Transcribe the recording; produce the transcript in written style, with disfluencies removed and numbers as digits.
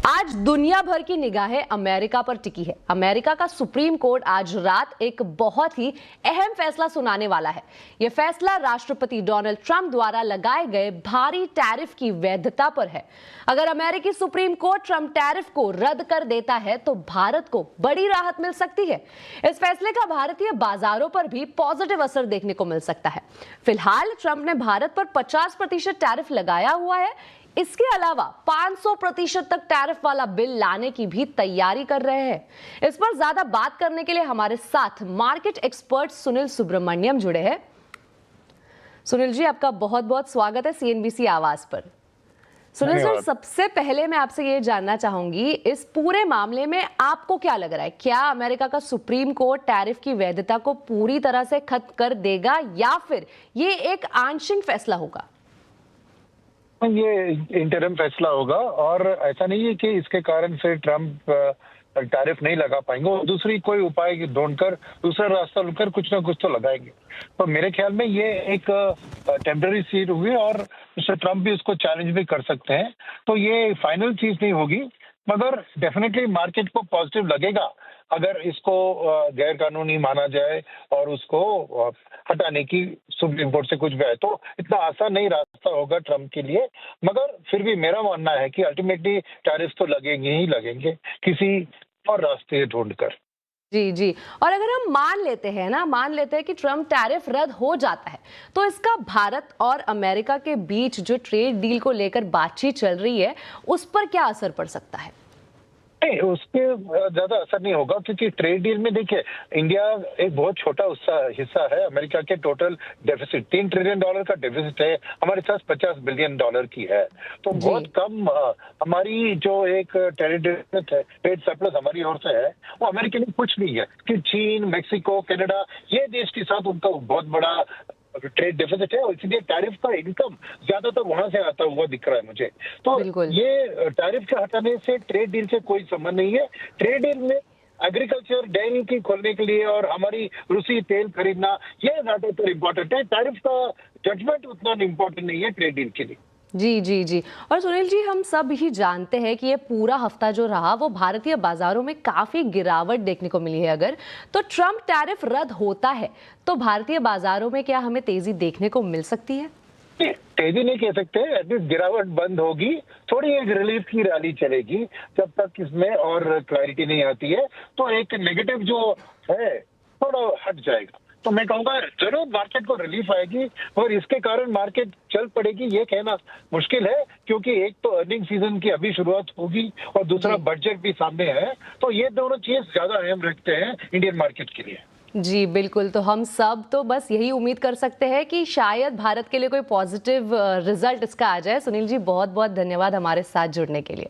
आज दुनिया भर की निगाहें अमेरिका पर टिकी है। अमेरिका का सुप्रीम कोर्ट आज रात एक बहुत ही अहम फैसला सुनाने वाला है। यह फैसला राष्ट्रपति डोनाल्ड ट्रंप द्वारा लगाए गए भारी टैरिफ की वैधता पर है। अगर अमेरिकी सुप्रीम कोर्ट ट्रंप टैरिफ को रद्द कर देता है तो भारत को बड़ी राहत मिल सकती है। इस फैसले का भारतीय बाजारों पर भी पॉजिटिव असर देखने को मिल सकता है। फिलहाल ट्रंप ने भारत पर 50% टैरिफ लगाया हुआ है। इसके अलावा 500% तक टैरिफ वाला बिल लाने की भी तैयारी कर रहे हैं। इस पर ज्यादा बात करने के लिए हमारे साथ मार्केट एक्सपर्ट सुनील सुब्रमण्यम जुड़े हैं। सुनील जी, आपका बहुत बहुत स्वागत है सीएनबीसी आवाज पर। सुनील सर, सबसे पहले मैं आपसे ये जानना चाहूंगी, इस पूरे मामले में आपको क्या लग रहा है? क्या अमेरिका का सुप्रीम कोर्ट टैरिफ की वैधता को पूरी तरह से खत्म कर देगा या फिर ये एक आंशिक फैसला होगा? ये इंटरिम फैसला होगा और ऐसा नहीं है कि इसके कारण फिर ट्रंप टैरिफ नहीं लगा पाएंगे और दूसरी कोई उपाय ढूंढकर दूसरा रास्ता ढूंढकर कुछ ना कुछ तो लगाएंगे। तो मेरे ख्याल में ये एक टेम्पररी सीट हुई और मिस्टर ट्रंप भी उसको चैलेंज भी कर सकते हैं। तो ये फाइनल चीज नहीं होगी, मगर डेफिनेटली मार्केट को पॉजिटिव लगेगा अगर इसको गैर कानूनी माना जाए और उसको हटाने की सुप्रीम कोर्ट से कुछ भी है। तो इतना आसान नहीं रास्ता होगा ट्रंप के लिए, मगर फिर भी मेरा मानना है कि अल्टीमेटली टैरिफ तो लगेंगे ही लगेंगे किसी और रास्ते ढूंढकर। जी जी। और अगर हम मान लेते हैं कि ट्रंप टैरिफ रद्द हो जाता है, तो इसका भारत और अमेरिका के बीच जो ट्रेड डील को लेकर बातचीत चल रही है उस पर क्या असर पड़ सकता है? नहीं, उस पर ज्यादा असर नहीं होगा क्योंकि ट्रेड डील में देखिए इंडिया एक बहुत छोटा हिस्सा है। अमेरिका के टोटल डेफिसिट $3 ट्रिलियन का डेफिसिट है, हमारे पास $50 बिलियन की है। तो बहुत कम हमारी जो एक ट्रेड सरप्लस हमारी ओर से है वो अमेरिका में कुछ नहीं है कि चीन, मेक्सिको, कनाडा ये देश के साथ उनका बहुत बड़ा ट्रेड डेफिसिट है और इसलिए टैरिफ का इनकम ज्यादातर वहां से आता हुआ दिख रहा है मुझे। तो ये टैरिफ के हटाने से ट्रेड डील से कोई संबंध नहीं है। ट्रेड डील में एग्रीकल्चर डेयरी की खोलने के लिए और हमारी रूसी तेल खरीदना ये ज्यादातर इम्पोर्टेंट है। टैरिफ का जजमेंट उतना इम्पोर्टेंट नहीं है ट्रेड डील के लिए। जी जी जी। और सुनील जी, हम सब ही जानते हैं कि ये पूरा हफ्ता जो रहा वो भारतीय बाजारों में काफी गिरावट देखने को मिली है। अगर तो ट्रंप टैरिफ रद्द होता है तो भारतीय बाजारों में क्या हमें तेजी देखने को मिल सकती है? तेजी नहीं कह सकते, एटलीस्ट गिरावट बंद होगी। थोड़ी एक रिलीफ की रैली चलेगी जब तक इसमें और क्लैरिटी नहीं आती है। तो एक नेगेटिव जो है थोड़ा हट जाएगा। तो मैं कहूंगा जरूर मार्केट को रिलीफ आएगी और इसके कारण मार्केट चल पड़ेगी ये कहना मुश्किल है, क्योंकि एक तो अर्निंग सीजन की अभी शुरुआत होगी और दूसरा बजट भी सामने है। तो ये दोनों चीज ज्यादा अहम रखते हैं इंडियन मार्केट के लिए। जी बिल्कुल। तो हम सब तो बस यही उम्मीद कर सकते हैं कि शायद भारत के लिए कोई पॉजिटिव रिजल्ट इसका आ जाए। सुनील जी, बहुत बहुत धन्यवाद हमारे साथ जुड़ने के लिए।